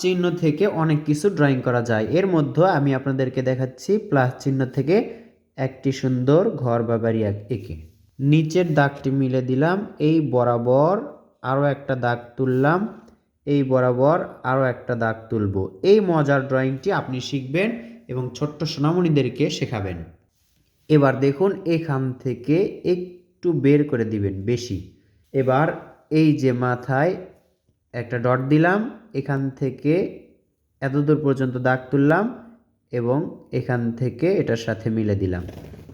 চিহ্ন থেকে অনেক কিছু ড্রয়িং করা যায়। এর মধ্যে আমি আপনাদেরকে দেখাচ্ছি প্লাস চিহ্ন থেকে একটি সুন্দর ঘর বা বাড়ি এঁকে নিচের দাগটি মিলে দিলাম, এই বরাবর আরও একটা দাগ তুললাম, এই বরাবর আরও একটা দাগ তুলব। এই মজার ড্রয়িংটি আপনি শিখবেন এবং ছোট্ট সোনামণিদেরকে শেখাবেন। এবার দেখুন এখান থেকে একটু বের করে দিবেন বেশি। এবার এই যে মাথায় একটা ডট দিলাম, এখান থেকে এতদূর পর্যন্ত দাগ তুললাম এবং এখান থেকে এটার সাথে মিলে দিলাম।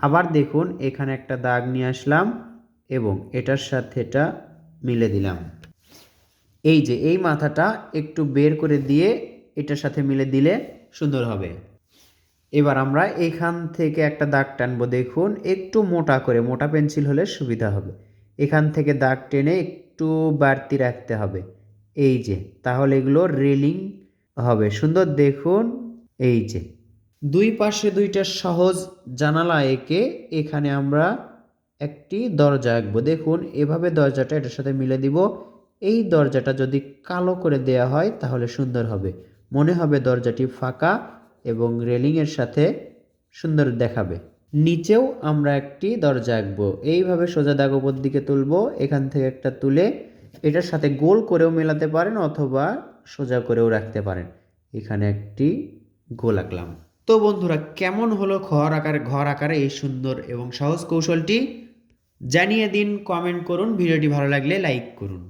আবার দেখুন এখানে একটা দাগ নিয়ে আসলাম এবং এটার সাথে এটা মিলে দিলাম। এই যে এই মাথাটা একটু বের করে দিয়ে এটার সাথে মিলে দিলে সুন্দর হবে। এবার আমরা এখান থেকে একটা দাগ টানবো, দেখুন একটু মোটা করে, মোটা পেন্সিল হলে সুবিধা হবে। এখান থেকে দাগ টেনে একটু বাড়তি রাখতে হবে, এই যে, তাহলে এগুলো রেলিং হবে সুন্দর। দেখুন এই যে দুই পাশে দুইটা সহজ জানালা এঁকে এখানে আমরা একটি দরজা আঁকবো। দেখুন এভাবে দরজাটা এটার সাথে মিলে দিব। এই দরজাটা যদি কালো করে দেয়া হয় তাহলে সুন্দর হবে, মনে হবে দরজাটি ফাঁকা এবং রেলিংয়ের সাথে সুন্দর দেখাবে। নিচেও আমরা একটি দরজা আঁকবো, এইভাবে সোজা দাগ উপর দিকে তুলবো, এখান থেকে একটা তুলে এটার সাথে গোল করেও মেলাতে পারেন অথবা সোজা করেও রাখতে পারেন। এখানে একটি গোল আঁকলাম। তো বন্ধুরা, কেমন হলো ঘর আকারে এই সুন্দর এবং সহজ কৌশলটি? জানিয়ে দিন, কমেন্ট করুন, ভিডিওটি ভালো লাগলে লাইক করুন।